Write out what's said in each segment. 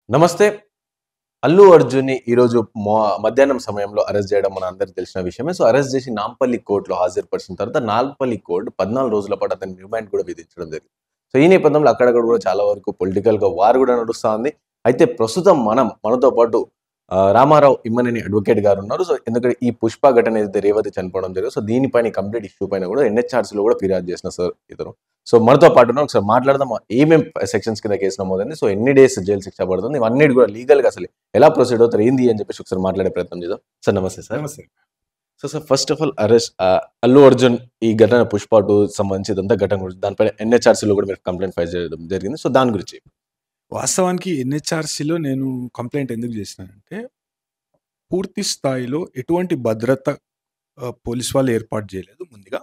నమస్తే. 'అల్లు అర్జున్‌ని' ఈరోజు మధ్యాహ్నం సమయంలో అరెస్ట్ జేయడం మనందరికి తెలిసిన విషయమే. సో, అరెస్ట్ జేసి నాంపల్లి కోర్ట్‌లో హాజరుపరిచిన తర్వాత నాంపల్లి కోర్ట్ 14 రోజుల పాటు అతనికి రిమాండ్ కూడా విధించడం జరిగింది. సో, ఈ నేపథ్యంలో అక్కడక్కడ కూడా చాలా వరకు పొలిటికల్‌గా వార్ కూడా నడుస్తా ఉంది. అయితే ప్రస్తుతం మనతో పాటు రామారావు ఇమ్మనేని అడ్వకేట్ గారున్నారు. సో, ఎందుకంటే ఈ 'పుష్ప' ఘటన ఏదైతే రేవతి చనిపోవడం జరిగిందో, సో, దీనిపైన కంప్లీట్ ఇష్యూ పైన కూడా ఎన్‌హెచ్‌ఆర్‌సీలో కూడా ఫిర్యాదు చేసిన సార్ ఇతను. సో, మనతో పాటు ఉన్నారు. ఒకసారి మాట్లాడదాం. ఏమేం సెక్షన్స్ కింద కేసు నమోదైంది? సో, ఎన్ని డేస్ జైలు శిక్ష పడుతుంది? ఇవన్నిటి కూడా లీగల్‌గా అసలు ఎలా ప్రొసీడ్ అవుతారు? ఏంది అని చెప్పేసి ఒకసారి మాట్లాడే ప్రయత్నం చేద్దాం. సార్ నమస్తే సార్. నమస్తే. Sir first of all Allu Arjun ఈ ఘటన 'పుష్ప 2' సంబంధించి ఇదంతా ఘటన గురించి దానిపైన ఎన్‌హెచ్‌ఆర్‌సీలో కూడా మీరు కంప్లెయింట్ ఫైల్ చేయడం జరిగింది. సో, దాని గురించి. వాస్తవానికి ఎన్‌హెచ్‌ఆర్‌సీలో నేను కంప్లెయింట్ ఎందుకు చేసినానంటే, పూర్తి స్థాయిలో ఎటువంటి భద్రత పోలీస్ వాళ్ళు ఏర్పాటు చేయలేదు ముందుగా.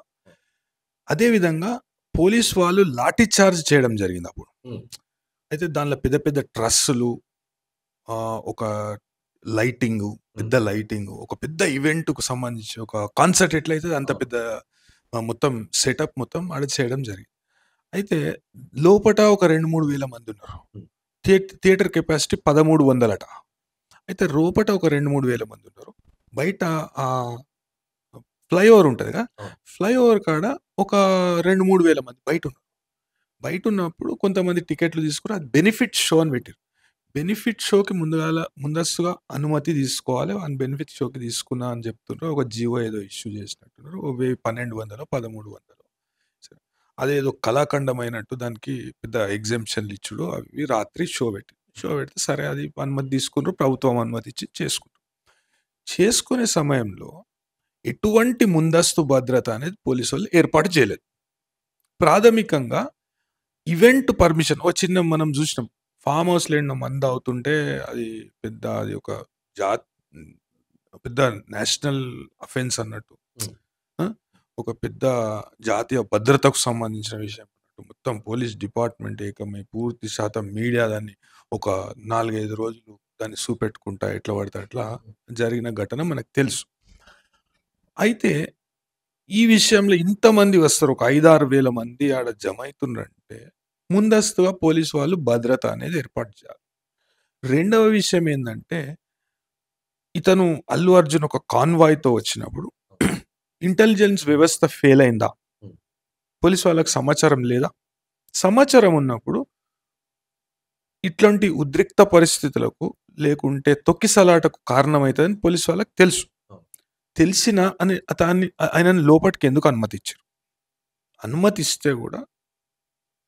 అదే విధంగా పోలీస్ వాళ్ళు లాఠీ చార్జ్ చేయడం జరిగిందప్పుడు. అయితే దానిలో పెద్ద పెద్ద ట్రస్సులు, ఒక లైటింగు, పెద్ద లైటింగు, ఒక పెద్ద ఈవెంట్‌కు సంబంధించి ఒక కాన్సర్ట్ ఎట్లయితదో అంత పెద్ద మొత్తం సెటప్ మొత్తం ఆడ చేయడం జరిగింది. అయితే లోపట ఒక 2, 3 వేల మందున్నారు. థియేటర్ కెపాసిటీ 1300 అట. అయితే లోపట ఒక 2, 3 వేల మందున్నారు. బయట ఫ్లైఓవర్ ఉంటదిగా, ఫ్లైఓవర్ కాడ ఒక 2, 3 వేల మంది బయటున్నారు. బయటున్నప్పుడు కొంతమంది టికెట్లు తీసుకొని అది బెనిఫిట్ షో అని పెట్టిర్రు. బెనిఫిట్ షోకి ముందస్తుగా అనుమతి తీసుకోవాలి. బెనిఫిట్ షోకి తీసుకున్నా అని చెప్తున్నారు. ఒక జీవో ఏదో ఇష్యూ చేసినట్టున్నారు. ఓ 1200 1300 సరే. అదేదో కళాఖండమైనట్టు దానికి పెద్ద ఎగ్జెంప్షన్‌లు ఇచ్చుడు అవి రాత్రి షో పెడితే సరే అది అనుమతి తీసుకున్నారు. ప్రభుత్వం అనుమతి ఇచ్చి చేసుకున్నారు. చేసుకునే సమయంలో ఎటువంటి ముందస్తు భద్రత అనేది పోలీసోళ్ళు ఏర్పాటు చేయలేదు. ప్రాథమికంగా ఈవెంట్ పర్మిషన్ చిన్న మనం చూసినాం. ఫార్మ్ హౌస్‌లో ఏడనో మందాగుతుంటే అది అది ఒక జాత్ పెద్ద నేషనల్ అఫెన్స్ అన్నట్టు. ఆ! ఒక పెద్ద జాతీయ భద్రతకు సంబంధించిన విషయం అన్నట్టు. మొత్తం పోలీస్ డిపార్ట్‌మెంట్ ఏకమై పూర్తి శాతం మీడియా దాన్ని ఒక 4, 5 రోజులు దాన్ని చూపెట్టుకుంటా ఎట్లా పడితే అట్లా జరిగిన ఘటన మనకు తెలుసు. అయితే ఈ విషయంలో ఇంతమంది వస్తారు. ఒక 5, 6 వేల మంది ఆడ జమైతున్రంటే ముందస్తుగా పోలీసు వాళ్ళు భద్రత అనేది ఏర్పాటు చేయాలి. రెండవ విషయం ఏందంటే, ఇతను అల్లు అర్జున్ ఒక కాన్వాయ్‌తో వచ్చినప్పుడు ఇంటెలిజెన్స్ వ్యవస్థ ఫెయిల్ అయిందా? పోలీసు వాళ్ళకి సమాచారం లేదా? సమాచారం ఉన్నప్పుడు ఇట్లాంటి ఉద్రిక్త పరిస్థితులకు లేకుంటే తొక్కిసలాటకు కారణమైతదని పోలీసు వాళ్ళకి తెలుసు. తెలిసినా ఆయనని లోపటికి ఎందుకు అనుమతిచ్చారు? అనుమతిస్తే గూడా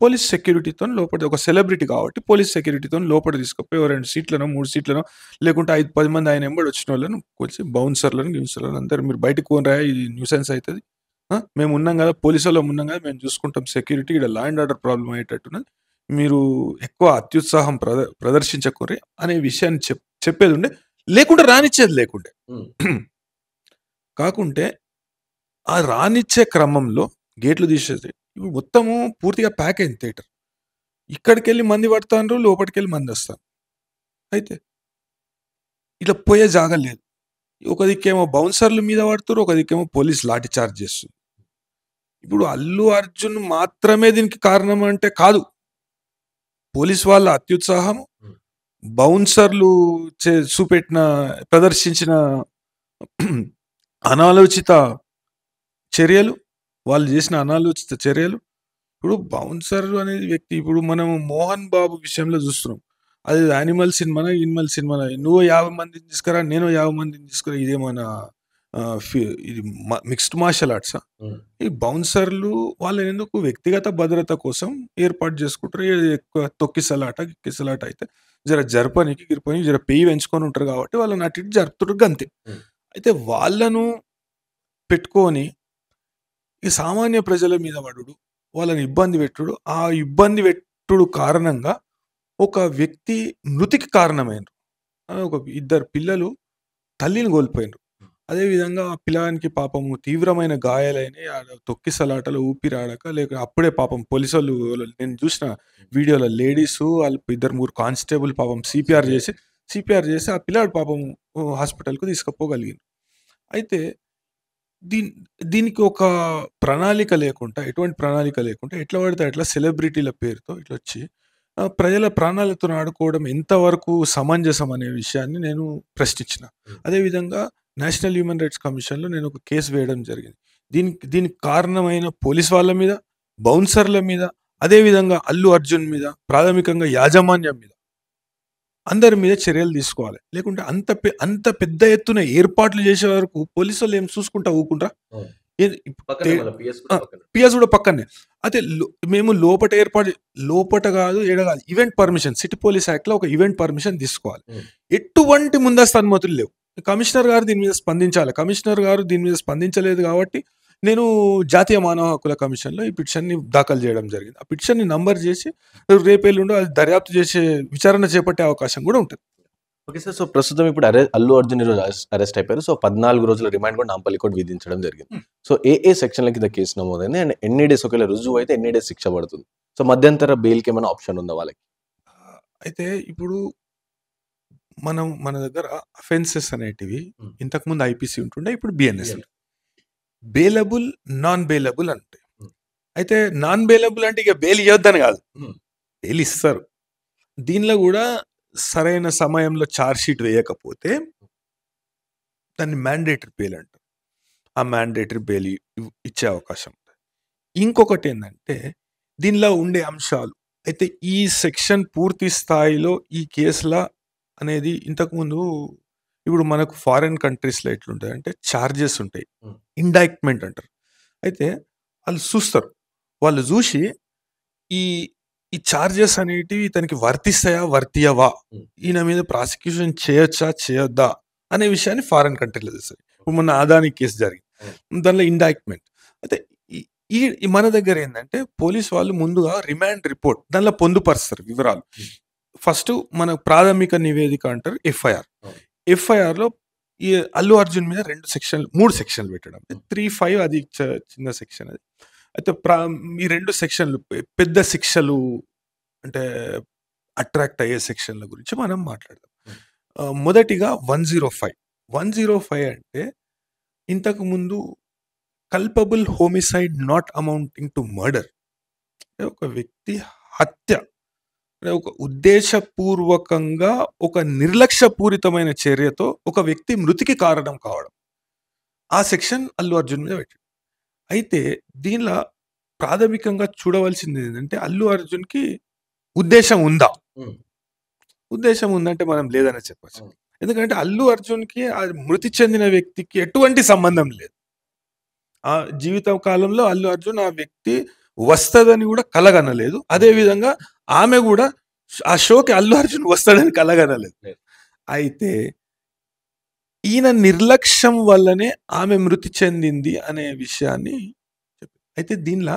పోలీస్ సెక్యూరిటీతోని లోపట ఒక సెలబ్రిటీ కాబట్టి పోలీస్ సెక్యూరిటీతోని లోపట తీసుకుపోయి ఓ 2 సీట్లనో, 3 సీట్లనో లేకుంటే 5, 10 మంది ఆయన ఎంబడి వచ్చినోళ్ళను కొలిసి బౌన్సర్‌లను, గిన్సర్‌లను అందరూ మీరు బయటికి పోండ్రా ఇది న్యూసెన్స్ అయితది. మేము ఉన్నాం గదా! పోలీసోళ్ళం ఉన్నాం గదా! మేము చూసుకుంటాం సెక్యూరిటీ. ఈడ లా అండ్ ఆర్డర్ ప్రాబ్లమ్ అయ్యేటట్టున్నది. మీరు ఎక్కువ అత్యుత్సాహం ప్రదర్శించకుర్రి అనే విషయాన్ని చెప్పేదుండే. లేకుంటే రానిచ్చేది లేకుండే. కాకుంటే ఆ రానిచ్చే క్రమంలో గేట్లు తీసేసి ఇప్పుడు మొత్తము పూర్తిగా ప్యాక్ అయింది థియేటర్. ఇక్కడికెళ్ళి మంది పడతాండ్రు, లోపటికెళ్ళి మందొస్తారు. అయితే ఇట్లా పోయే జాగా లేదు. ఒక దిక్కేమో బౌన్సర్‌ల మీద పడుతుర్రు, ఒక దిక్కేమో పోలీస్ లాఠీ చార్జ్ చేస్తుర్రు. ఇప్పుడు అల్లు అర్జున్ మాత్రమే దీనికి కారణం అంటే కాదు. పోలీస్ వాళ్ళ అత్యుత్సాహం, బౌన్సర్‌లు ప్రదర్శించిన అనాలోచిత చర్యలు, వాళ్ళు చేసిన అనాలోచిత చర్యలు. ఇప్పుడు బౌన్సర్ అనేది వ్యక్తి ఇప్పుడు మనం 'మోహన్ బాబు' విషయంలో చూస్తున్నాం. అది యానిమల్ సినిమానా, ఇనిమల్ సినిమానా? నువ్వు 50 మందిని తీసుకురా, నేను 50 మందిని తీసుకురా ఇదేమన్నా ఆహ్, ఫి ఇది మిక్స్డ్ మార్షల్ ఆర్ట్సా? ఈ బౌన్సర్‌లు వాళ్ళెందుకు వ్యక్తిగత భద్రత కోసం ఏర్పాటు చేసుకుంటారు. ఎక్కువ తొక్కిసలాట, గిక్కిసలాట అయితే గిరపనీకి జర పెయ్యి పెంచుకొని ఉంటారు కాబట్టి వాళ్ళని అటు ఇటు జరుపుతుర్రు గంతే. అయితే వాళ్ళను పెట్టుకొని ఈ సామాన్య ప్రజల మీద పడుడు, వాళ్ళని ఇబ్బంది పెట్టుడు, ఆ ఇబ్బంది పెట్టుడు కారణంగా ఒక వ్యక్తి మృతికి కారణమైండ్రు. ఒక ఇద్దరు పిల్లలు తల్లిని కోల్పోయిండ్రు. అదే విధంగా ఆ పిల్లగానికి పాపము తీవ్రమైన గాయాలైనయి. ఆడ తొక్కిసలాటలో ఊపిరాడక అప్పుడే పాపం పోలీసోళ్ళు నేను చూసిన వీడియోలో లేడీసు ఆళ్ళు ఇద్దరు, ముగ్గురు కానిస్టేబుల్ పాపం సీపీఆర్ చేసి ఆ పిల్లాడు పాపం హాస్పిటల్‌కు తీసుకుపోగలిగిండ్రు. అయితే దీన్ దీనికి ఒక ప్రణాళిక లేకుండా, ఎటువంటి ప్రణాళిక లేకుండా ఎట్లా పడితే అట్లా సెలబ్రిటీల పేరుతో ఇట్లొచ్చి ప్రజల ప్రాణాలతో ఆడుకోవడం ఎంతవరకు సమంజసం అనే విషయాన్ని నేను ప్రశ్నించిన. అదేవిధంగా నేషనల్ హ్యూమన్ రైట్స్ కమిషన్‌లో నేను ఒక కేస్ వేయడం జరిగింది. దీనికి కారణమైన పోలీస్ వాళ్ళ మీద, బౌన్సర్‌ల మీద, అదేవిధంగా అల్లు అర్జున్ మీద, ప్రాథమికంగా యాజమాన్యం మీద, అందరి మీద చర్యలు తీసుకోవాలి. లేకుంటే అంత పెద్ద ఎత్తున ఏర్పాట్లు చేసే వరకు పోలీసోళ్ళు ఏం చూసుకుంటా ఊరుకుంటారా? అవును. ఏది పక్కనే తే మళ్ళా పిఎస్ ఆ! కూడా పక్కనే. పిఎస్ కూడా పక్కనే. అయితే మేము లోపట కాదు, ఈడ కాదు. ఈవెంట్ పర్మిషన్ సిటీ పోలీస్ యాక్ట్‌లో ఒక ఈవెంట్ పర్మిషన్ తీసుకోవాలి. హ్మ్. ఎటువంటి ముందస్తు అనుమతులు లేవు. కమిషనర్ గారు దీని మీద స్పందించాలి. కమిషనర్ గారు దీని మీద స్పందించలేదు కాబట్టి నేను జాతీయ మానవ హక్కుల కమిషన్‌లో ఈ పిటిషన్‌ని దాఖలు చేయడం జరిగింది. ఆ పిటిషన్‌ని నంబర్ చేసి రేపెల్లుండో అది దర్యాప్తు చేసే విచారణ చేపట్టే అవకాశం కూడా ఉంటది. Okay sir. సో, ప్రస్తుతం ఇప్పుడు అల్లు అర్జున్ ఈరోజు అరెస్ట్ అయిపోయారు. సో, 14 రోజుల రిమాండ్ కూడా నాంపల్లి కోర్ట్ విధించడం జరిగింది. హ్మ్. సో, ఏ సెక్షన్‌ల కింద కేసు నమోదైంది? అండ్ ఎన్ని డేస్ ఒకవేళ రుజువు అయితే ఎన్ని డేస్ శిక్ష పడుతుంది? సో, మధ్యంతర బెయిల్‌కి ఏమైనా ఆప్షన్ ఉందా వాళ్ళకి? అయితే ఇప్పుడు మన దగ్గర అఫెన్సెస్ అనేటివి హ్మ్. ఇంతకుముందు ఐపీసీ ఉంటుండే, ఇప్పుడు బిఎన్ఎస్ బిఎన్ఎస్. ఉంటుంది. బెయిలబుల్, నాన్ బెయిలబుల్ అంటే. హ్మ్. అయితే నాన్ బెయిలబుల్ అంటే ఇక బెయిల్ ఇవ్వొద్దని కాదు. హ్మ్. బెయిల్ ఇస్తారు. దీనిలో కూడా సరైన సమయంలో ఛార్జ్ షీట్ వేయకపోతే దాన్ని మ్యాండేటరీ బెయిల్ అంటారు. ఆ మ్యాండేటరీ బెయిల్ ఇచ్చే అవకాశం ఉంది. ఇంకొకటి ఏంటంటే దీనిలో ఉండే అంశాలు అయితే ఈ సెక్షన్ పూర్తి స్థాయిలో ఈ కేసుల అనేది ఇంతకుముందు ఇప్పుడు మనకు ఫారిన్ కంట్రీస్లో ఎట్లుంటుంది అంటే ఛార్జెస్ ఉంటాయి, హ్మ్. ఇండైక్ట్మెంట్ అంటారు. అయితే వాళ్ళు చూస్తారు, వాళ్ళు చూసి ఈ ఈ ఛార్జెస్ అనేటివి ఇతనికి వర్తిస్తాయా వర్తియవా, హ్మ్. ఈయన మీద ప్రాసిక్యూషన్ చేయొచ్చా చేయొద్దా అనే విషయాన్ని ఫారిన్ కంట్రీలో తెస్తారు. ఇప్పుడు మొన్న అదాని కేసు జరిగింది, దానిలో ఇండైక్ట్మెంట్. అయితే ఈ మన దగ్గర ఏంటంటే పోలీస్ వాళ్ళు ముందుగా రిమాండ్ రిపోర్ట్ దానిలో పొందుపరుస్తారు వివరాలు. ఫస్ట్ మన ప్రాథమిక నివేదిక అంటారు ఎఫ్ఐఆర్. అవును. ఎఫ్ఐఆర్‌లో ఈ అల్లు అర్జున్ మీద 3 సెక్షన్లు పెట్టడం. 3, 5 అది చిన్న సెక్షన్ అది. అయితే ఈ 2 సెక్షన్లు పెద్ద శిక్షలు అంటే అట్రాక్ట్ అయ్యే సెక్షన్ల గురించి మనం మాట్లాడదాం. మొదటిగా 105. 105 అంటే ఇంతకుముందు culpable homicide not amounting to murder. ఒక వ్యక్తి హత్య ఒక ఉద్దేశపూర్వకంగా ఒక నిర్లక్ష్యపూరితమైన చర్యతో ఒక వ్యక్తి మృతికి కారణం కావడం. ఆ సెక్షన్ అల్లు అర్జున్ మీద పెట్టాడు. అయితే దీనిలో ప్రాథమికంగా చూడవలసింది ఏంటంటే అల్లు అర్జున్‌కి ఉద్దేశం ఉందా? హ్మ్. ఉద్దేశం ఉందంటే మనం లేదనే చెప్పొచ్చు. అవును. ఎందుకంటే అల్లు అర్జున్‌కి ఆ మృతి చెందిన వ్యక్తికి ఎటువంటి సంబంధం లేదు. ఆ జీవిత కాలంలో అల్లు అర్జున్ ఆ వ్యక్తి వస్తదని కూడా కలగనలేదు. అదే విధంగా ఆమె కూడా ఆ షోకి అల్లు అర్జున్ వస్తాడని కలగనలేదు. లేదు. అయితే ఈయన నిర్లక్ష్యం వల్లనే ఆమె మృతి చెందింది అనే విషయాన్ని అయితే దీనిలో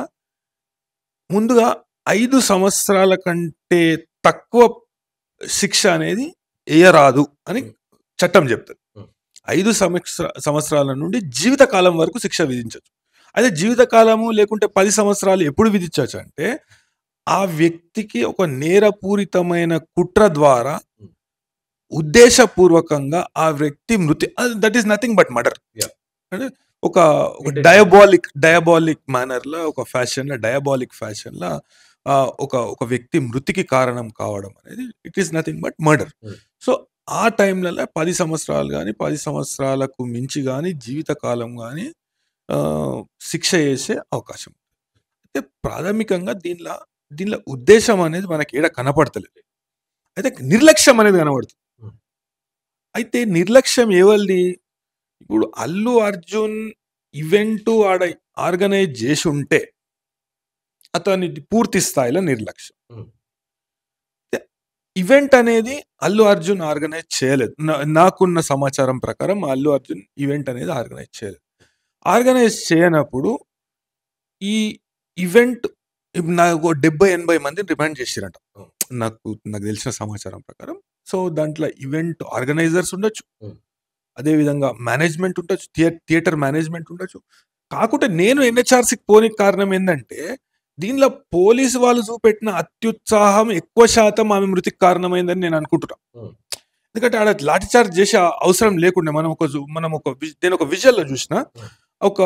ముందుగా 5 సంవత్సరాల కంటే తక్కువ శిక్ష అనేది ఎయ్యరాదు అని హ్మ్. చట్టం చెప్తది. హ్మ్. 5 సంవత్సరాల నుండి జీవితకాలం వరకు శిక్ష విధించొచ్చు. అదే జీవితకాలము లేకుంటే 10 సంవత్సరాలు ఎప్పుడు విధించొచ్చు అంటే ఆ వ్యక్తికి ఒక నేరపూరితమైన కుట్ర ద్వారా హ్మ్. ఉద్దేశపూర్వకంగా ఆ వ్యక్తి మృతి that is nothing but murder. Yeah! అంటే ఒక ఇంటెన్షన్. డయాబాలిక్ మేనర్‌లో ఒక డయాబాలిక్ ఫ్యాషన్‌లో ఒక వ్యక్తి మృతికి కారణం కావడం అనేది it is nothing but murder. హ్మ్. సో, ఆ టైంలలో 10 సంవత్సరాలు గాని, 10 సంవత్సరాలకు మించి గాని, జీవితకాలం గాని శిక్ష చేసే అవకాశం. అయితే ప్రాథమికంగా దీనిలో ఉద్దేశం అనేది మనకి ఏడ కనపడతలేదు. అయితే నిర్లక్ష్యం అనేది కనబడుతుంది. హ్మ్. అయితే నిర్లక్ష్యం ఎవరిది? ఇప్పుడు అల్లు అర్జున్ ఈవెంట్ ఆర్గనైజ్ చేసి ఉంటే అతనిది పూర్తి స్థాయిలో నిర్లక్ష్యం. హ్మ్. ఈవెంట్ అనేది అల్లు అర్జున్ ఆర్గనైజ్ చేయలేదు. నాకున్న సమాచారం ప్రకారం అల్లు అర్జున్ ఈవెంట్ అనేది ఆర్గనైజ్ చేయలేదు. ఆర్గనైజ్ చేయనప్పుడు ఈ ఈవెంట్ నాకు 70-80 మందిని రిమాండ్ చేసిరంట. నాకు తెలిసిన సమాచారం ప్రకారం. సో, దాంట్లో ఈవెంట్ ఆర్గనైజర్స్ ఉండొచ్చు. హ్మ్. అదేవిధంగా మేనేజ్మెంట్ ఉండొచ్చు. థియేటర్ మేనేజ్మెంట్ ఉండొచ్చు. కాకుంటే నేను ఎన్‌హెచ్‌ఆర్‌సీకి పోనీకి కారణం ఏందంటే, దీనిలో పోలీసు వాళ్ళు చూపెట్టిన అత్యుత్సాహం ఎక్కువ శాతం ఆమె మృతికి కారణమైందని నేను అనుకుంటున్నా. హ్మ్. ఎందుకంటే ఆడ లాఠీ చార్జ్ చేసే అవసరం లేకుండే. నేను ఒక విజువల్‌లో చూసిన. హ్మ్. ఒక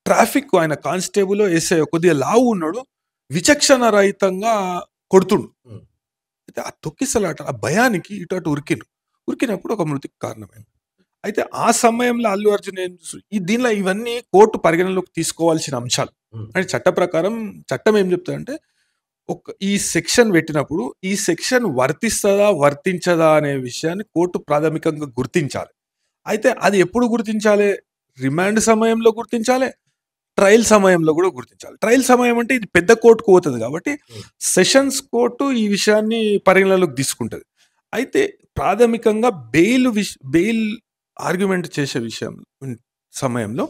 ట్రాఫిక్ ఆయన కానిస్టేబులో, ఎస్ఐ కొద్దిగా లావు ఉన్నాడు. విచక్షణ రహితంగా కొడుతుండు. ఉమ్. అయితే ఆ తొక్కిసలాట, ఆ భయానికి ఇటు అటు ఉరికినప్పుడు ఒక మృతికి కారణమైంది. అయితే ఆ సమయంలో అల్లు అర్జున్ దీనిలో ఇవన్నీ కోర్టు పరిగణలోకి తీసుకోవాల్సిన అంశాలు. ఉమ్. అంటే చట్టం ఏం చెప్తుందంటే ఈ సెక్షన్ పెట్టినప్పుడు ఈ సెక్షన్ వర్తిస్తదా వర్తించదా అనే విషయాన్ని కోర్టు ప్రాథమికంగా గుర్తించాలి. అయితే అది ఎప్పుడు గుర్తించాలి? రిమాండ్ సమయంలో గుర్తించాలి, ట్రయల్ సమయంలో కూడా గుర్తించాలి. ట్రయల్ సమయం అంటే ఇది పెద్ద కోర్టుకు పోతుంది కాబట్టి సెషన్స్ కోర్టు ఈ విషయాన్ని పరిగణలోకి తీసుకుంటుంది. అయితే ప్రాథమికంగా బెయిల్ ఆర్గ్యుమెంట్ చేసే సమయంలో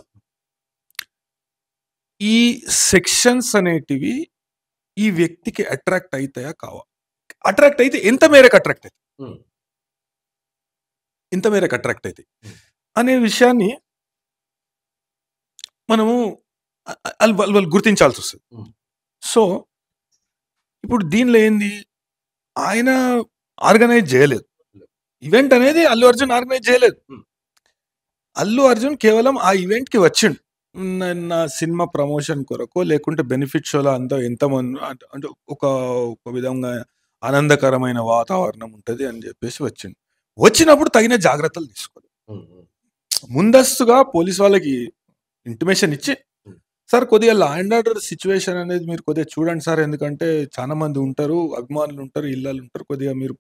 ఈ సెక్షన్స్ అనేటివి ఈ వ్యక్తికి అట్రాక్ట్ అవుతాయా కావా, అట్రాక్ట్ అయితే ఎంత మేరకు అట్రాక్ట్ అవుతాయి, ఎంత మేరకు అట్రాక్ట్ అవుతాయి అనే విషయాన్ని మనము వాళ్ళు గుర్తించాల్సి వస్తుంది. సో ఇప్పుడు దీనిలో ఏంది, ఆయన ఆర్గనైజ్ చేయలేదు ఈవెంట్ అనేది, అల్లు అర్జున్ ఆర్గనైజ్ చేయలేదు. అల్లు అర్జున్ కేవలం ఆ ఈవెంట్ కి వచ్చిండు, నా సినిమా ప్రమోషన్ కొరకు లేకుంటే బెనిఫిట్ షోలో అంతా ఎంతమంది అంటే ఒక విధంగా ఆనందకరమైన వాతావరణం ఉంటుంది అని చెప్పేసి వచ్చిండు. వచ్చినప్పుడు తగిన జాగ్రత్తలు తీసుకోవాలి. ముందస్తుగా పోలీస్ వాళ్ళకి ఇంటిమేషన్ ఇచ్చి, సార్ కొద్దిగా లా అండ్ ఆర్డర్ సిచ్యువేషన్ అనేది మీరు కొద్దిగా చూడండి సార్, ఎందుకంటే చాలా మంది ఉంటారు, అభిమానులు ఉంటారు, ఇళ్ళలు ఉంటారు, కొద్దిగా మీరు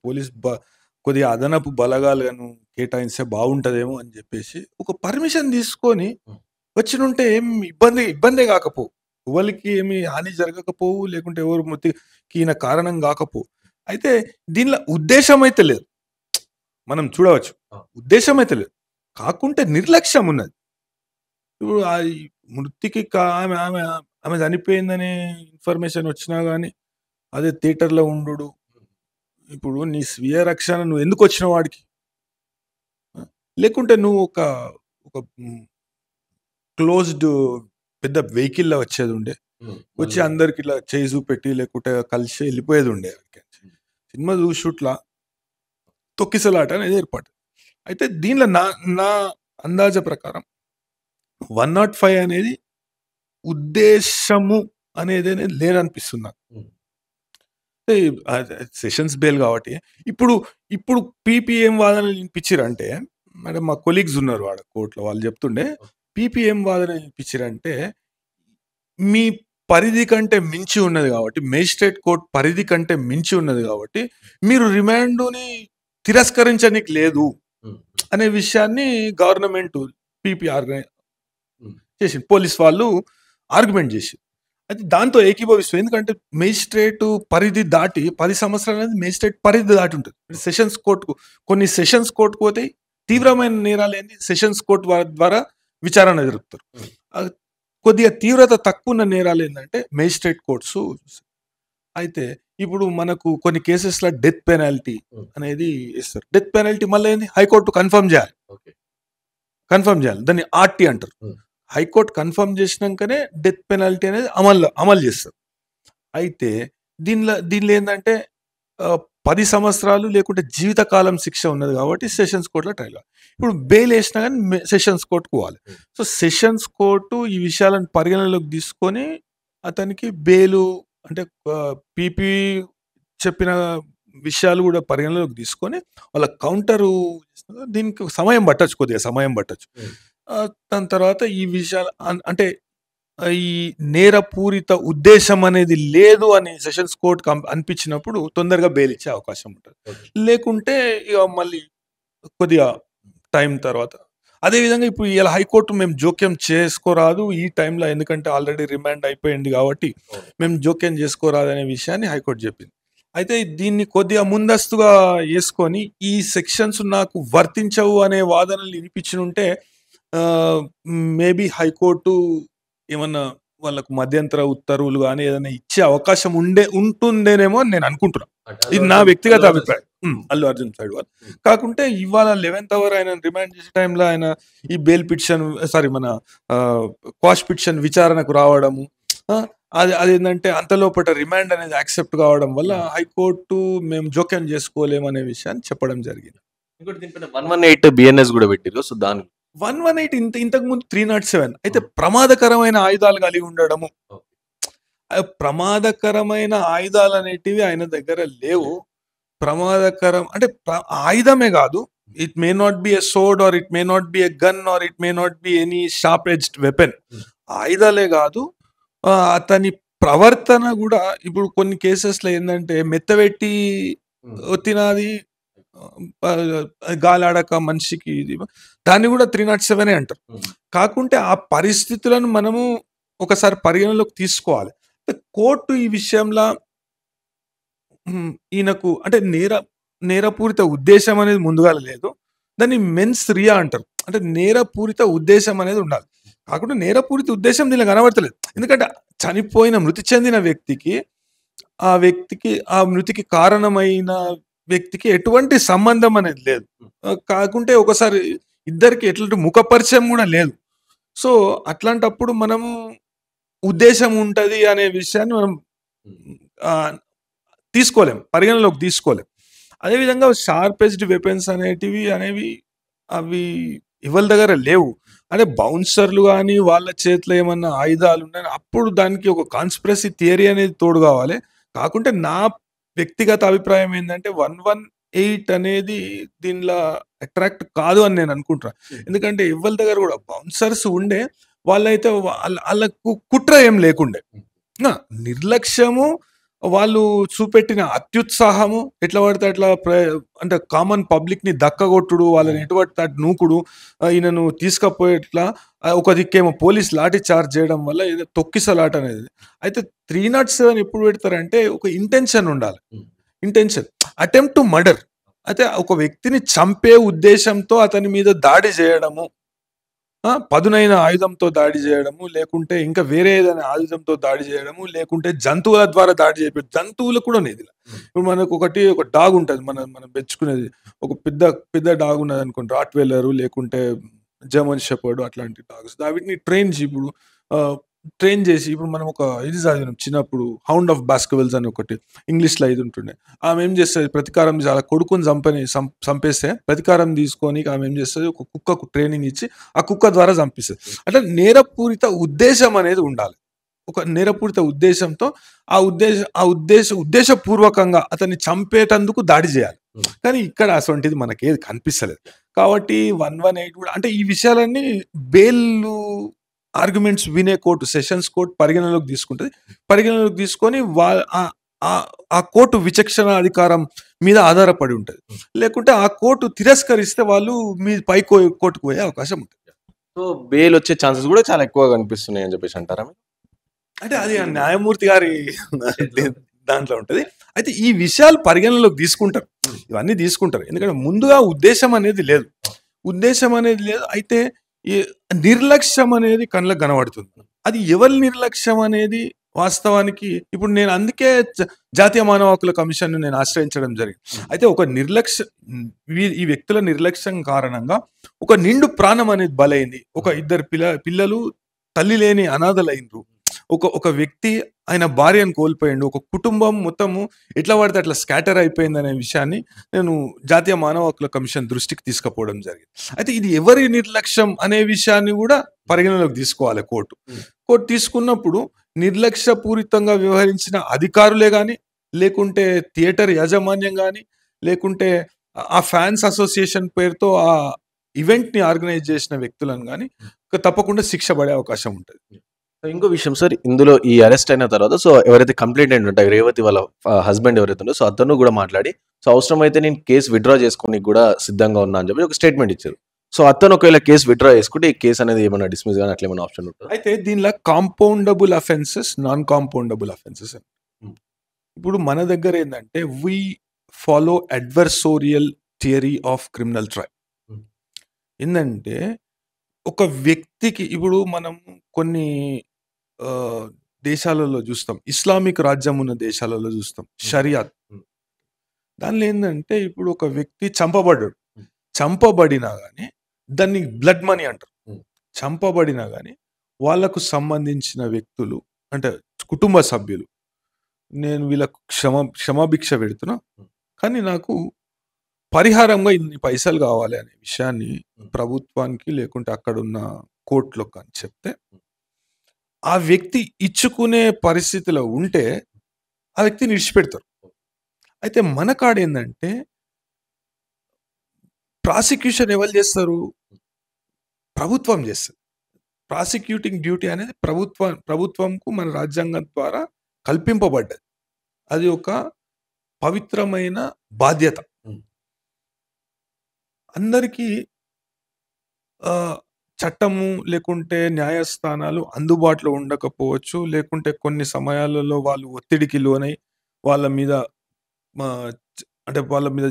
కొద్దిగా అదనపు బలగాలను కేటాయిస్తే బాగుంటదేమో అని చెప్పేసి ఒక పర్మిషన్ తీసుకొని వచ్చినుంటే ఏం ఇబ్బందే కాకపోవు, ఎవరికి ఏమి హాని జరగకపోవు, లేకుంటే ఎవరు మృతికి ఈయన కారణం కాకపోవు. అయితే దీనిలో ఉద్దేశం అయితే లేదు, మనం చూడవచ్చు, ఉద్దేశం అయితే లేదు, కాకుంటే నిర్లక్ష్యం ఉన్నది. ఇప్పుడు ఆ మృతికి ఆమె చనిపోయిందనే ఇన్ఫర్మేషన్ వచ్చినా కానీ అదే థియేటర్లో ఉండు, ఇప్పుడు నీ స్వీయ రక్షణ నువ్వు ఎందుకు వచ్చిన వాడికి, లేకుంటే నువ్వు ఒక క్లోజ్డ్ పెద్ద వెహికల్లో వచ్చేది ఉండే, వచ్చి అందరికి ఇలా చేయి చూపెట్టి లేకుంటే కలిసి వెళ్ళిపోయేది ఉండే. సినిమా షూట్లా తొక్కిసలాట అనేది ఏర్పాటు. అయితే దీనిలో నా అందాజ ప్రకారం 105 అనేది ఉద్దేశము అనేది లేదనిపిస్తుంది నాకు. సెషన్స్ బెయిల్ కాబట్టి ఇప్పుడు పీపీఎం వాదన వినిపించారంటే, అంటే మా కొలీగ్స్ ఉన్నారు వాడు కోర్టులో, వాళ్ళు చెప్తుండే పీపీఎం వాదన వినిపించారంటే మీ పరిధి కంటే మించి ఉన్నది కాబట్టి, మేజిస్ట్రేట్ కోర్టు పరిధి కంటే మించి ఉన్నది కాబట్టి మీరు రిమాండ్ని తిరస్కరించడానికి లేదు అనే విషయాన్ని గవర్నమెంట్ పీపీఆర్ చేసింది, పోలీస్ వాళ్ళు ఆర్గ్యుమెంట్ చేసి. అయితే దాంతో ఏకీభవిస్తుంది, ఎందుకంటే మేజిస్ట్రేట్ పరిధి దాటి 10 సంవత్సరాలు అనేది మేజిస్ట్రేట్ పరిధి దాటి ఉంటుంది. సెషన్స్ కోర్టుకు కొన్ని సెషన్స్ కోర్టుకు పోతే తీవ్రమైన నేరాలు ఏంది సెషన్స్ కోర్టు ద్వారా విచారణ జరుపుతారు. కొద్దిగా తీవ్రత తక్కువ ఉన్న నేరాలు ఏంటంటే మేజిస్ట్రేట్ కోర్ట్స్. అయితే ఇప్పుడు మనకు కొన్ని కేసెస్లో డెత్ పెనాల్టీ అనేది ఇస్తారు. డెత్ పెనాల్టీ మళ్ళీ ఏంది హైకోర్టు కన్ఫర్మ్ చేయాలి, దాన్ని ఆర్టీ అంటారు. హైకోర్టు కన్ఫర్మ్ చేసినాకనే డెత్ పెనాల్టీ అనేది అమలు చేస్తారు. అయితే దీనిలో ఏంటంటే 10 సంవత్సరాలు లేకుంటే జీవితకాలం శిక్ష ఉన్నది కాబట్టి సెషన్స్ కోర్టులో ట్రయల్. ఇప్పుడు బెయిల్ వేసినా కానీ సెషన్స్ కోర్టుకు పోవాలి. సో సెషన్స్ కోర్టు ఈ విషయాలను పరిగణలోకి తీసుకొని అతనికి బెయిలు, అంటే పీపీ చెప్పిన విషయాలు కూడా పరిగణలోకి తీసుకొని వాళ్ళ కౌంటరు, దీనికి కొద్దిగా సమయం పట్టచ్చు. దాని తర్వాత ఈ విషయాలు అంటే ఈ నేరపూరిత ఉద్దేశం అనేది లేదు అని సెషన్స్ కోర్టుకు అనిపించినప్పుడు తొందరగా బెయిల్ ఇచ్చే అవకాశం ఉంటుంది. లేకుంటే ఇక మళ్ళీ కొద్దిగా టైం తర్వాత, అదేవిధంగా ఇప్పుడు ఇలా హైకోర్టు మేము జోక్యం చేసుకోరాదు ఈ టైంలో, ఎందుకంటే ఆల్రెడీ రిమాండ్ అయిపోయింది కాబట్టి మేము జోక్యం చేసుకోరాదు అనే విషయాన్ని హైకోర్టు చెప్పింది. అయితే దీన్ని కొద్దిగా ముందస్తుగా వేసుకొని ఈ సెక్షన్స్ నాకు వర్తించవు అనే వాదనలు వినిపించుంటే మేబీ హైకోర్టు ఏమన్నా వాళ్ళకు మధ్యంతర ఉత్తర్వులు కానీ ఏదైనా ఇచ్చే అవకాశం ఉంటుందేనేమో అని నేను అనుకుంటున్నా. ఇది నా వ్యక్తిగత అభిప్రాయం, అల్లు అర్జున్ సైడ్ వాళ్ళు. కాకుంటే ఇవాళ 11th hour ఆయన రిమాండ్ చేసే టైంలో ఆయన ఈ బెయిల్ పిటిషన్ మన క్వాష్ పిటిషన్ విచారణకు రావడము, అదేంటంటే అంతలోపట రిమాండ్ అనేది యాక్సెప్ట్ కావడం వల్ల హైకోర్టు మేము జోక్యం చేసుకోలేము అనే విషయాన్ని చెప్పడం జరిగింది. 118 బిఎన్ఎస్ కూడా పెట్టిరు. సో దాని 118 ఇంతకు ముందు 307. అయితే ప్రమాదకరమైన ఆయుధాలు కలిగి ఉండడము, ప్రమాదకరమైన ఆయుధాలనేటివి ఆయన దగ్గర లేవు. ప్రమాదకరం అంటే ఆయుధమే గాదు. It may not be a sword or it may not be a gun or it may not be any sharp edged weapon. ఆయుధాలే గాదు. అతని ప్రవర్తన గూడా ఇప్పుడు కొన్ని కేసెస్‌లో ఏందంటే మెత్తబెట్టి తినాది గాలాడక మనిషికి ఇది దాన్ని గూడా 307 అంటారు. కాకుంటే ఆ పరిస్థితులను మనము ఒకసారి పరిగణలోకి తీసుకోవాలి. కోర్టు ఈ విషయంలో ఈయనకు అంటే నేరపూరిత ఉద్దేశం అనేది ముందుగాల లేదు. దాన్ని మెన్స్ రియా అంటారు. అంటే నేరపూరిత ఉద్దేశం అనేది ఉండాలి. కాకుండా నేరపూరిత ఉద్దేశం దీనిలో కనబడతలేదు. ఎందుకంటే చనిపోయిన మృతి చెందిన వ్యక్తికి, ఆ మృతికి కారణమైన వ్యక్తికి ఎటువంటి సంబంధం అనేది లేదు. కాకుంటే ఒకసారి ఇద్దరికి ఎట్లాంటి ముఖ పరిచయం కూడా లేదు. సో అట్లాంటప్పుడు మనము ఉద్దేశం ఉంటది అనే విషయాన్ని మనం తీసుకోలేం, పరిగణలోకి తీసుకోలేం. అదేవిధంగా షార్ప్ ఎడ్జ్డ్ వెపన్స్ అనేవి అవి ఎవరి దగ్గర లేవు. అంటే బౌన్సర్లు కానీ వాళ్ళ చేతిలో ఏమన్నా ఆయుధాలు ఉన్నాయి అప్పుడు దానికి ఒక కాన్స్పిరసీ థియరీ అనేది తోడు కావాలి. కాకుంటే నా వ్యక్తిగత అభిప్రాయం ఏంటంటే 118 అనేది దీనిలో అట్రాక్ట్ కాదు అని నేను అనుకుంటున్నాను. ఎందుకంటే ఎవరి దగ్గర కూడా బౌన్సర్స్ ఉండే వాళ్ళైతే వాళ్ళకు కుట్ర ఏం లేకుండే, నిర్లక్ష్యము, వాళ్ళు చూపెట్టిన అత్యుత్సాహము, ఎట్లా పడితే అట్లా అంటే కామన్ పబ్లిక్ ని దక్కగొట్టుడు, వాళ్ళని ఎటువంటి అటు నూకుడు, ఈయనను తీసుకపోయేట్లా ఒక దిక్కేమో పోలీస్ లాఠీ చార్జ్ చేయడం వల్ల ఏదో తొక్కిసలాట అనేది. అయితే 307 ఎప్పుడు పెడతారంటే ఒక ఇంటెన్షన్ ఉండాలి. Intention attempt to murder. అయితే ఒక వ్యక్తిని చంపే ఉద్దేశంతో అతని మీద దాడి చేయడము, పదునైన ఆయుధంతో దాడి చేయడము, లేకుంటే ఇంకా వేరే ఏదైనా ఆయుధంతో దాడి చేయడము, లేకుంటే జంతువుల ద్వారా దాడి చేయడం. జంతువులు కూడా లేదు. ఇప్పుడు మనకు ఒక డాగ్ ఉంటుంది, మనం పెంచుకునేది. ఒక పెద్ద డాగ్ ఉన్నది అనుకోండి, రాట్ వెల్లరు లేకుంటే జర్మన్ షెపర్డ్ అట్లాంటి డాగ్స్. వీటిని ట్రైన్ చేసి ఇప్పుడు మనం ఒక ఇది చదివినాం చిన్నప్పుడు, హౌండ్ ఆఫ్ బాస్కర్విల్స్ అని ఒకటి ఇంగ్లీష్లో ఇది ఉంటుండే. ఆమె ఏం చేస్తుంది, ప్రతీకారం చాలా కొడుకుని చంపేస్తే ప్రతీకారం తీసుకొని ఆమె ఏం చేస్తుంది, ఒక కుక్కకు ట్రైనింగ్ ఇచ్చి ఆ కుక్క ద్వారా చంపిస్తుంది. అంటే నేరపూరిత ఉద్దేశం అనేది ఉండాలి. ఒక నేరపూరిత ఉద్దేశంతో ఉద్దేశపూర్వకంగా అతన్ని చంపేటందుకు దాడి చేయాలి. కానీ ఇక్కడ అటువంటిది మనకేది కనిపిస్తలేదు. కాబట్టి 118 కూడా అంటే ఈ విషయాలన్నీ బెయిల్ ఆర్గ్యుమెంట్స్ వినే కోర్టు, సెషన్స్ కోర్టు పరిగణలోకి తీసుకుంటుంది. పరిగణలోకి తీసుకొని ఆ కోర్టు విచక్షణ అధికారం మీద ఆధారపడి ఉంటుంది. లేకుంటే ఆ కోర్టు తిరస్కరిస్తే వాళ్ళు మీ పై కోర్టుకు పోయే అవకాశం ఉంటుంది. సో బెయిల్ వచ్చే ఛాన్సెస్ కూడా చాలా ఎక్కువగా కనిపిస్తున్నాయి అని చెప్పేసి అంటారా? అంటే అది న్యాయమూర్తి గారి దాంట్లో ఉంటది. అయితే ఈ విషయాలు పరిగణలోకి తీసుకుంటారు, ఇవన్నీ తీసుకుంటారు. ఎందుకంటే ముందుగా ఉద్దేశం అనేది లేదు. అయితే ఈ నిర్లక్ష్యం అనేది కళ్ళకు కనబడుతుంది. అది ఎవరి నిర్లక్ష్యం అనేది వాస్తవానికి ఇప్పుడు నేను అందుకే జాతీయ మానవ హక్కుల కమిషన్ నేను ఆశ్రయించడం జరిగింది. అయితే ఒక ఈ వ్యక్తుల నిర్లక్ష్యం కారణంగా ఒక నిండు ప్రాణం అనేది బలైంది. ఒక ఇద్దరు పిల్లలు తల్లి లేని అనాథలైనరు. ఒక వ్యక్తి ఆయన భార్యను కోల్పోయిండు. ఒక కుటుంబం మొత్తము ఎట్లా పడితే అట్లా స్కాటర్ అయిపోయింది అనే విషయాన్ని నేను జాతీయ మానవ హక్కుల కమిషన్ దృష్టికి తీసుకుపోవడం జరిగింది. అయితే ఇది ఎవరి నిర్లక్ష్యం అనే విషయాన్ని కూడా పరిగణలోకి తీసుకోవాలి కోర్టు. తీసుకున్నప్పుడు నిర్లక్ష్యపూరితంగా వ్యవహరించిన అధికారులే కానీ, లేకుంటే థియేటర్ యాజమాన్యం కానీ, లేకుంటే ఆ ఫ్యాన్స్ అసోసియేషన్ పేరుతో ఆ ఈవెంట్ ని ఆర్గనైజ్ చేసిన వ్యక్తులను కానీ తప్పకుండా శిక్ష పడే అవకాశం ఉంటుంది. ఇంకో విషయం సార్, ఇందులో ఈ అరెస్ట్ అయిన తర్వాత సో ఎవరైతే కంప్లైంట్ ఉంటారో రేవతి వాళ్ళ హస్బెండ్ ఎవరైతే ఉందో సో అతను కూడా మాట్లాడి సో అవసరమైతే నేను కేసు విత్డ్రా చేసుకోనికి కూడా సిద్ధంగా ఉన్నా అని చెప్పి ఒక స్టేట్మెంట్ ఇచ్చారు. సో అతను ఒకవేళ కేసు విత్డ్రా చేసుకుంటే ఈ కేసు అనేది ఏమైనా డిస్మిస్ కానీ అట్లా ఏమైనా ఆప్షన్ ఉంటుంది? అయితే దీనిలో compoundable offences, non compoundable offences. ఇప్పుడు మన దగ్గర ఏంటంటే we follow adversarial theory of criminal trial. ఏంటంటే ఒక వ్యక్తికి ఇప్పుడు మనం కొన్ని దేశాలలో చూస్తాం, ఇస్లామిక్ రాజ్యం ఉన్న దేశాలలో చూస్తాం షరియాత్. దానిలో ఏంటంటే ఇప్పుడు ఒక వ్యక్తి చంపబడినా కానీ దాన్ని బ్లడ్ మనీ అంటారు. చంపబడినా కానీ వాళ్ళకు సంబంధించిన వ్యక్తులు అంటే కుటుంబ సభ్యులు, నేను వీళ్ళకు క్షమాభిక్ష పెడుతున్నా కానీ నాకు పరిహారంగా ఇన్ని పైసలు కావాలి అనే విషయాన్ని ప్రభుత్వానికి లేకుంటే అక్కడున్న కోర్టులో కానీ చెప్తే ఆ వ్యక్తి ఇచ్చుకునే పరిస్థితిలో ఉంటే ఆ వ్యక్తిని విడిచిపెడతారు. అయితే మన కాడేందంటే ప్రాసిక్యూషన్ ఎవరు చేస్తారు? ప్రభుత్వం చేస్తది. ప్రాసిక్యూటింగ్ డ్యూటీ అనేది ప్రభుత్వంకు మన రాజ్యాంగం ద్వారా కల్పింపబడ్డది. అది ఒక పవిత్రమైన బాధ్యత. హ్మ్. అందరికీ చట్టము లేకుంటే న్యాయస్థానాలు అందుబాటులో ఉండకపోవచ్చు. లేకుంటే కొన్ని సమయాలలో వాళ్ళు ఒత్తిడికి లోనై వాళ్ళ మీద అంటే వాళ్ళ మీద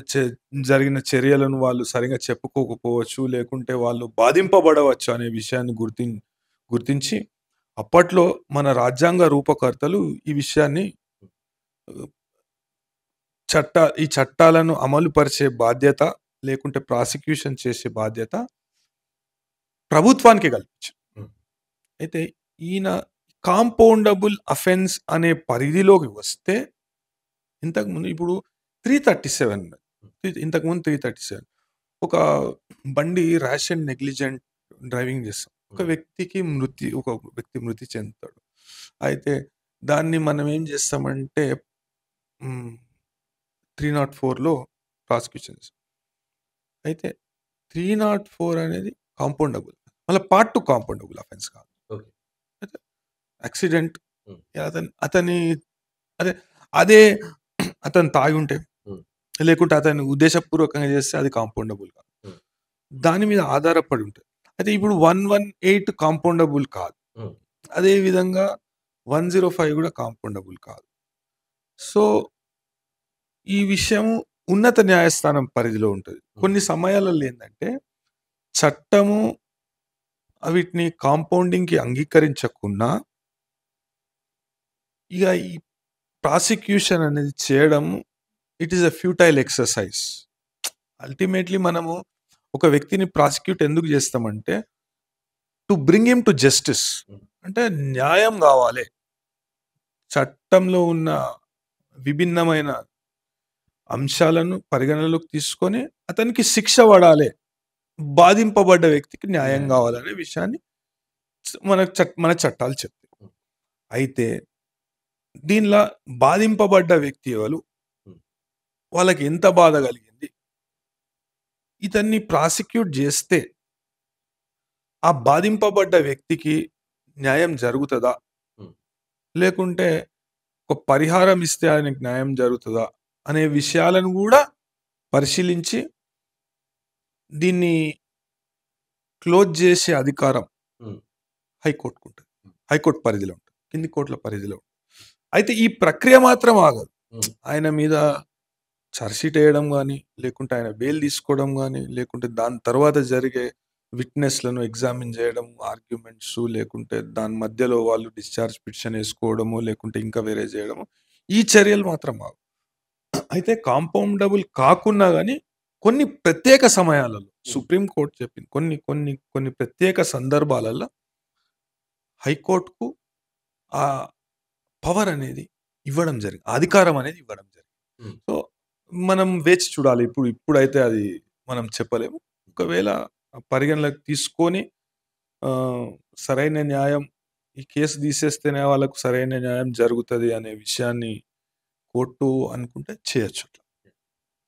జరిగిన చర్యలను వాళ్ళు సరిగ్గా చెప్పుకోకపోవచ్చు. లేకుంటే వాళ్ళు బాధింపబడవచ్చు అనే విషయాన్ని గుర్తించి అప్పట్లో మన రాజ్యాంగ రూపకర్తలు ఈ విషయాన్ని ఆహ్, ఈ చట్టాలను అమలు పరిచే బాధ్యత లేకుంటే ప్రాసిక్యూషన్ చేసే బాధ్యత ప్రభుత్వానికే కల్పించారు. హ్మ్. అయితే ఈయన కాంపౌండబుల్ అఫెన్స్ అనే పరిధిలోకి వస్తే ఇంతకుముందు ఇప్పుడు 337 ఇంతకుముందు 337 ఒక బండి ర్యాష్ అండ్ నెగ్లిజెంట్ డ్రైవింగ్ చేస్తాం. ఒక వ్యక్తి మృతి చెందుతాడు. అయితే దాన్ని మనం ఏం చేస్తామంటే 304లో ప్రాసిక్యూషన్ చేస్తాం. అయితే 304 అనేది కాంపౌండబుల్. మళ్ళీ పార్ట్ 2 కాంపౌండబుల్ అఫెన్స్ కాదు. ఓకే. అయితే యాక్సిడెంట్ హ్మ్. అతని అదే అదే అతను తాగి ఉంటే హ్మ్. లేకుంటే అతను ఉద్దేశపూర్వకంగా చేస్తే అది కాంపౌండబుల్ కాదు. హ్మ్. దాని మీద ఆధారపడి ఉంటుంది. అయితే ఇప్పుడు 118 కాంపౌండబుల్ కాదు. హ్మ్. అదే విధంగా 105 కూడా కాంపౌండబుల్ కాదు. సో, ఈ విషయం ఉన్నత న్యాయస్థానం పరిధిలో ఉంటది. కొన్ని సమయాలలో ఏందంటే చట్టము వీటిని కాంపౌండింగ్‌కి అంగీకరించకున్నా ఇగ ఈ ప్రాసిక్యూషన్ అనేది చేయడం it is a futile exercise. Ultimately మనము ఒక వ్యక్తిని ప్రాసిక్యూట్ ఎందుకు చేస్తామంటే to bring him to justice. హ్మ్. అంటే న్యాయం కావాలి. చట్టంలో ఉన్న విభిన్నమైన అంశాలను పరిగణనలోకి తీసుకొని అతనికి శిక్ష పడాలి. బాధింపబడ్డ వ్యక్తికి న్యాయం కావాలనే విషయాన్ని మన చట్టాలు చెప్తాయి. హ్మ్. అయితే దీనిలో బాధింపబడ్డ వ్యక్తి ఎవరు? హ్మ్. వాళ్ళకి ఎంత బాధ కలిగింది? ఇతన్ని ప్రాసిక్యూట్ చేస్తే ఆ బాధింపబడ్డ వ్యక్తికి న్యాయం జరుగుతదా? హ్మ్. లేకుంటే ఒక పరిహారం ఇస్తే ఆయనకి న్యాయం జరుగుతదా? అనే విషయాలను గూడా పరిశీలించి దీన్ని క్లోజ్ చేసే అధికారం హ్మ్. హైకోర్టుకుంటది. హ్మ్. హైకోర్టు పరిధిలో ఉంటది. కింది కోర్టుల పరిధిలో ఉంటది. అయితే ఈ ప్రక్రియ మాత్రం ఆగదు. హ్మ్. ఆయన మీద చార్జ్‌షీట్ ఎయడం గాని, లేకుంటే ఆయన బెయిల్ తీసుకోవడం గాని, లేకుంటే దాని తర్వాత జరిగే విట్‌నెస్‌లను ఎగ్జామిన్ చేయడం, ఆర్గ్యుమెంట్సు లేకుంటే దాని మధ్యలో వాళ్ళు డిశ్చార్జ్ పిటిషన్ ఏసుకోవడమో, లేకుంటే ఇంకా వేరే చేయడమో, ఈ చర్యలు మాత్రం ఆగవు. అయితే కాంపౌండబుల్ కాకున్నా గాని కొన్ని ప్రత్యేక సమయాలలో హ్మ్. సుప్రీం కోర్ట్ చెప్పింది. కొన్ని ప్రత్యేక సందర్భాలలో హైకోర్ట్‌కు ఆ పవర్ అనేది ఇవ్వడం జరిగింది. అధికారం అనేది ఇవ్వడం జరిగింది. హ్మ్. సో, మనం వేచి చూడాలి. ఇప్పుడైతే అది మనం చెప్పలేము. ఒకవేళ పరిగణలోకి తీసుకొని ఆహ్, సరైన న్యాయం ఈ కేసు తీసేస్తేనే వాళ్ళకు సరైన న్యాయం జరుగుతది అనే విషయాన్ని కోర్టు అనుకుంటే చేయొచ్చు అట్లా.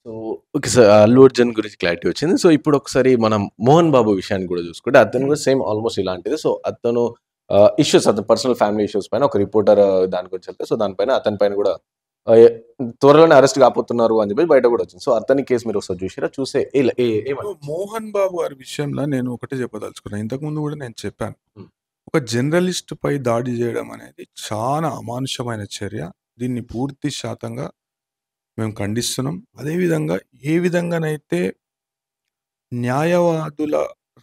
So, okay sir. 'Allu Arjun' గురించి క్లారిటీ వచ్చింది. సో, ఇప్పుడొకసారి మనం 'మోహన్ బాబు' విషయాన్ని కూడా చూసుకుంటే, అతను కూడా సేమ్ ఆల్‌మోస్ట్ ఇలాంటిదే. సో, అతను ఇష్యూస్ అతని పర్సనల్ ఫ్యామిలీ ఇష్యూస్ పైన ఒక రిపోర్టర్ దాని గురించి వెళ్తే, సో, దానిపైన అతని పైన కూడా ఆహ్, ఎ త్వరలోనే అరెస్ట్ కాబోతున్నారు అని చెప్పేసి బయట కూడా వచ్చింది. సో, అతని కేస్ మీరు ఒకసారి చూసిర్రా? చూస్తే ఇప్పుడు ఏమనిపించింది? 'మోహన్ బాబు' గారి విషయంలో నేను ఒకటే చెప్పదలుచుకున్నా. ఇంతకుముందు కూడా నేను చెప్పాను. హ్మ్. ఒక జర్నలిస్ట్‌పై దాడి చేయడం అనేది చాలా అమానుషమైన చర్య. దీన్ని పూర్తి శాతంగా మేము ఖండిస్తున్నాం. అదే విధంగా ఏ విధంగానైతే న్యాయవాదుల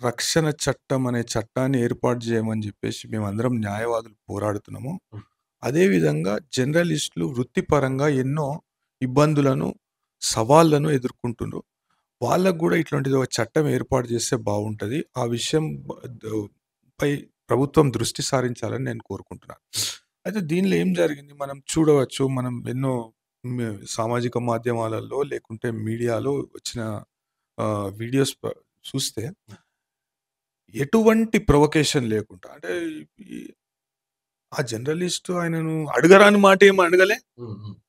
రక్షణ చట్టం అనే చట్టాన్ని ఏర్పాటు చేయమని చెప్పేసి మేమందరం న్యాయవాదులు పోరాడుతున్నాము. హ్మ్. అదే విధంగా జర్నలిస్టులు వృత్తిపరంగా ఎన్నో ఇబ్బందులను, సవాళ్ళను ఎదుర్కొంటున్నారు. వాళ్ళకి గూడా ఇట్లాంటిది ఒక చట్టం ఏర్పాటు చేస్తే బావుంటది. ఆ విషయం పై ప్రభుత్వం దృష్టి సారించాలని నేను కోరుకుంటున్నాను. అయితే దీనిలో ఏం జరిగింది మనం చూడవచ్చు. మనం ఎన్నో సామాజిక మాధ్యమాలలో లేకుంటే మీడియాలో వచ్చిన వీడియోస్ చూస్తే ఎటువంటి ప్రొవకేషన్ లేకుండా అంటే ఈ ఆ జర్నలిస్ట్ ఆయనను అడగరాని మాట ఏమి అడగలే.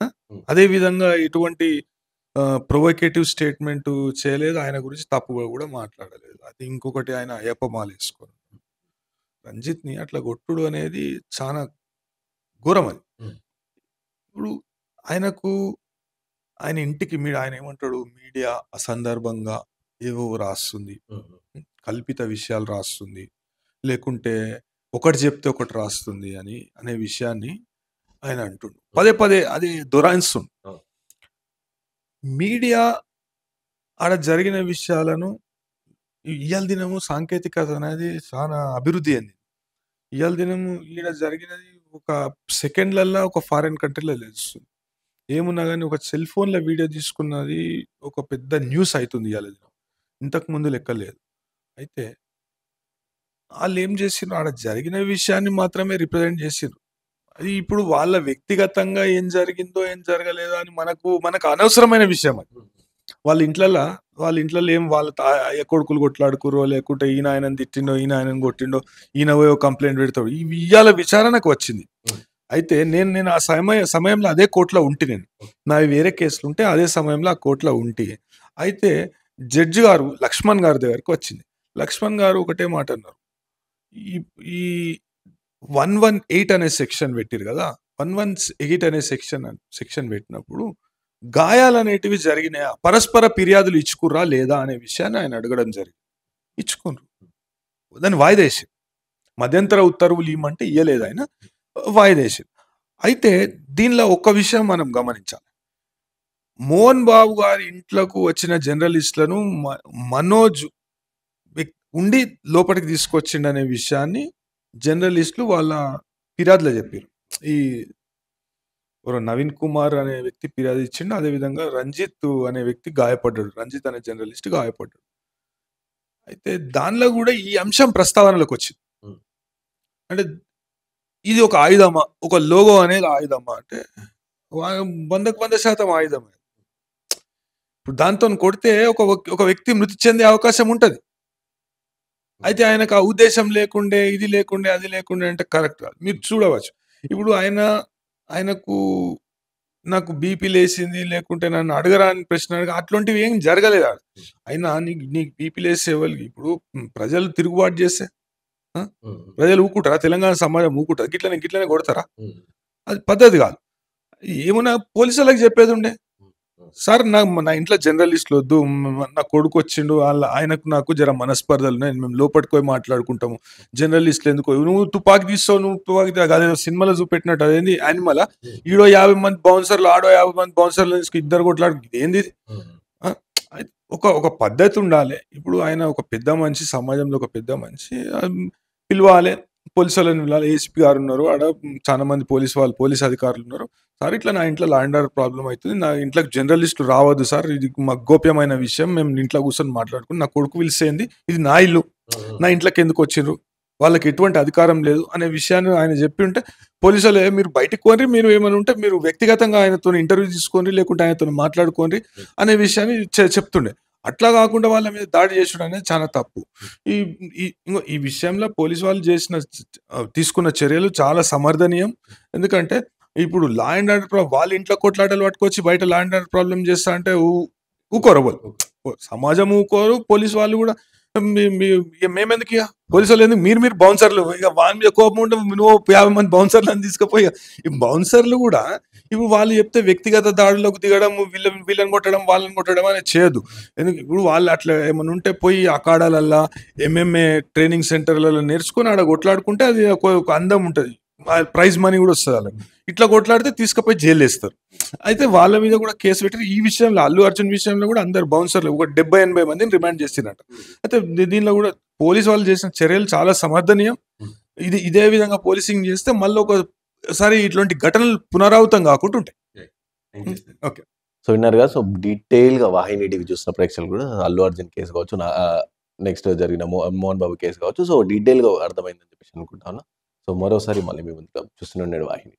ఆ! అదే విధంగా ఎటువంటి ప్రొవోకేటివ్ స్టేట్మెంట్ చేయలేదు. ఆయన గురించి తప్పుగా కూడా మాట్లాడలేదు. అది ఇంకొకటి ఆయన అయ్యప్ప మాలేసుకొని. రంజిత్‌ని అట్లా కొట్టుడు అనేది చానా ఘోరం అది. ఇప్పుడు ఆయనకు ఆయన ఇంటికి ఆయన ఏమంటాడు, మీడియా అసందర్భంగా ఏవో రాస్తుంది. కల్పిత విషయాలు రాస్తుంది. లేకుంటే ఒకటి చెప్తే ఒకటి రాస్తుంది అనే విషయాన్ని ఆయన అంటుండు. పదే పదే అది దొరాయిస్తుండు. మీడియా ఆడ జరిగిన విషయాలను ఇయాల దినము సాంకేతికత అనేది చాలా అభివృద్ధి అయింది. ఇయాల దినము ఈడ జరిగినది ఒక సెకండ్‌లల్లా ఒక ఫారిన్ కంట్రీ‌లో తెలుస్తుంది. ఏమున్నా గాని ఒక సెల్ ఫోన్‌లో వీడియో తీసుకున్నది ఒక పెద్ద న్యూస్ అయితుంది ఇయాల దినం. ఇంతకు ముందు లెక్క లేదు. అయితే ఆళ్ళేం జేసిర్రు, ఆడ జరిగిన విషయాన్ని మాత్రమే రిప్రజెంట్ జేసిర్రు. అది ఇప్పుడు వాళ్ళ వ్యక్తిగతంగా ఏం జరిగిందో, ఏం జరగలేదో అని మనకు అనవసరమైన విషయం అది. వాళ్ళ ఇంట్లల్ల ఏం వాళ్ళ అయ్య కొడుకులు కొట్లాడుకుర్రో, లేకుంటే ఈయన ఆయనని తిట్టిండో, ఈయన ఆయనని కొట్టిండో, ఈయన పోయి కంప్లెయింట్ పెడతాడు. ఇవి ఇయ్యాల విచారణకు వచ్చింది. అయితే నేను ఆ సమయంలో అదే కోర్ట్‌లో ఉంటి నేను. నావి వేరే కేసులుంటే అదే సమయంలో ఆ కోర్ట్‌లో ఉంటి. అయితే జడ్జి గారు లక్ష్మణ్ గారి దగ్గరికి వచ్చింది. లక్ష్మణ్ గారు ఒకటే మాట అన్నారు. ఈ ఈ 118 అనే సెక్షన్ పెట్టిర్రు గదా! 118 అనే సెక్షన్ పెట్టినప్పుడు గాయాలనేటివి జరిగినాయా? పరస్పర ఫిర్యాదులు ఇచ్చుకుర్రా లేదా? అనే విషయాన్ని ఆయన అడగడం జరిగింది. ఇచ్చుకుర్రు. దాన్ని వాయిదా ఏసిర్రు. మధ్యంతర ఉత్తర్వులు ఇయ్యమంటే ఇయ్యలేదు ఆయన. వాయిదా ఏసిర్రు. అయితే దీనిలో ఒక్క విషయం మనం గమనించాలి. మోహన్ బాబు గారి ఇంట్లోకి వచ్చిన జర్నలిస్ట్‌లను మనోజ్ ఉండి లోపలికి తీసుకొచ్చిండనే విషయాన్ని జర్నలిస్టులు వాళ్ళ ఫిర్యాదులో చెప్పిర్రు. ఈ ఎవరో నవీన్ కుమార్ అనే వ్యక్తి ఫిర్యాదు ఇచ్చిండు. అదేవిధంగా రంజిత్ అనే వ్యక్తి గాయపడ్డాడు. రంజిత్ అనే జర్నలిస్ట్ గాయపడ్డాడు. అయితే దానిలో గూడా ఈ అంశం ప్రస్తావనలోకొచ్చింది. అంటే ఇది ఒక ఆయుధమా? ఒక లోగో అనేది ఆయుధమా? అంటే 100% ఆయుధమే. ఇప్పుడు దాంతోని కొడితే ఒక వ్యక్తి మృతి చెందే అవకాశం ఉంటది. అయితే ఆయనకు ఆ ఉద్దేశం లేకుండే, ఇది లేకుండే, అది లేకుండే అంటే కరెక్ట్ కాదు. మీరు చూడవచ్చు. ఇప్పుడు ఆయనకు నాకు బీపీ లేసింది, లేకుంటే నన్ను అడగరాని ప్రశ్న అట్లాంటివి ఏం జరగలేదు ఆడ. అయినా నీకు బీపీ లేస్తే ఇప్పుడు ప్రజలు తిరుగుబాటు చేస్తే ప్రజలు ఊరుకుంటారా? తెలంగాణ సమాజం ఊరుకుంటదా? గిట్లనే కొడతారా? అది పద్ధతి కాదు. ఏమన్నా పోలీసులకు చెప్పేదుండే. సార్ నా ఇంట్లో జర్నలిస్టులు వద్దు. నా కొడుకు వచ్చిండు. ఆయనకు నాకు జర మనస్పర్ధలున్నాయి. మేము లోపలికి పోయి మాట్లాడుకుంటాము. జర్నలిస్టులు ఎందుకు నువ్వు తుపాకీ తీస్తావు, నువ్వు తుపాకీ అదేదో సినిమాలో చూపెట్టినట్టు అదేంది యానిమలా? ఈడో 50 మంది బౌన్సర్లు, ఆడో 50 మంది బౌన్సర్లు ఇద్దరు కొట్లాడు ఏంది? ఒక పద్ధతి ఉండాలి. ఇప్పుడు ఆయన ఒక పెద్ద మనిషి, సమాజంలో ఒక పెద్ద మనిషి. పిలవాలి, పోలీసు వాళ్ళని పిలవాలి. ఏసీపీ గారు ఉన్నారు, ఆడ చాలా మంది పోలీస్ అధికారులు ఉన్నారు. సార్ ఇట్లా నా ఇంట్లో లా అండ్ ఆర్డర్ ప్రాబ్లం అవుతుంది. నా ఇంట్లోకి జర్నలిస్టులు రావద్దు సార్, ఇది మాకు గోప్యమైన విషయం, మేము ఇంట్లో కూర్చొని మాట్లాడుకుని నా కొడుకు పిలిచేయండి, ఇది నా ఇల్లు, నా ఇంట్లోకి ఎందుకు వచ్చిర్రు, వాళ్ళకి ఎటువంటి అధికారం లేదు అనే విషయాన్ని ఆయన చెప్పి ఉంటే పోలీసు వాళ్ళు మీరు బయటకు పోండి, మీరు ఏమైనా ఉంటే మీరు వ్యక్తిగతంగా ఆయనతో ఇంటర్వ్యూ తీసుకోండి, లేకుంటే ఆయనతో మాట్లాడుకోండి అనే విషయాన్ని చెప్తుండే. అట్లా కాకుండా వాళ్ళ మీద దాడి చేసుడు అనేది చాలా తప్పు. ఈ విషయంలో పోలీసు వాళ్ళు తీసుకున్న చర్యలు చాలా సమర్థనీయం. ఎందుకంటే ఇప్పుడు లా అండ్ ఆర్డర్ వాళ్ళ ఇంట్లో కొట్లాటలు పట్టుకొచ్చి బయట లా అండ్ ఆర్డర్ ప్రాబ్లం చేస్తా అంటే ఊకోరు వాళ్ళు. సమాజం ఊకోరు, పోలీసు వాళ్ళు కూడా మేమెందుకు ఇక పోలీసు వాళ్ళు ఎందుకు, మీరు బౌన్సర్లు, ఇక వాళ్ళ మీద కోపం ఉంటే నువ్వు 50 మంది బౌన్సర్లను తీసుకుపోయి ఈ బౌన్సర్లు కూడా ఇప్పుడు వాళ్ళు చెప్తే వ్యక్తిగత దాడులకు దిగడం, వీళ్ళని కొట్టడం, వాళ్ళని కొట్టడం అనేది చేయదు. ఎందుకు ఇప్పుడు వాళ్ళు అట్లా ఏమైనా ఉంటే పోయి అఖాడాలల్లా ఎంఎంఏ ట్రైనింగ్ సెంటర్లలో నేర్చుకుని ఆడ కొట్లాడుకుంటే అది ఒక అందం ఉంటుంది, ప్రైజ్ మనీ కూడా వస్తుంది వాళ్ళకి. ఇట్లా కొట్లాడితే తీసుకుపోయి జైలు వేస్తారు. అయితే వాళ్ళ మీద కూడా కేసు పెట్టారు. ఈ విషయంలో అల్లు అర్జున్ విషయంలో కూడా అందరు బౌన్సర్లు ఒక 70-80 మందిని రిమాండ్ చేసినట్టు. అయితే దీనిలో కూడా పోలీసు వాళ్ళు చేసిన చర్యలు చాలా సమర్థనీయం. ఇదే విధంగా పోలీసింగ్ చేస్తే మళ్ళీ ఒకసారి ఇట్లాంటి ఘటనలు పునరావృతం కాకుండా ఉంటాయి. ఓకే, సో విన్నారుగా. సో డీటెయిల్ గా వాహిని టీవీ చూసిన ప్రేక్షకులు కూడా అల్లు అర్జున్ కేసు కావచ్చు, నెక్స్ట్ జరిగిన మోహన్ బాబు కేసు కావచ్చు, సో డీటెయిల్ గా అర్థమైందని చెప్పేసి అనుకుంటాను. సో మరోసారి మళ్ళీ మీ ముందుగా చూస్తూనే వాహిని.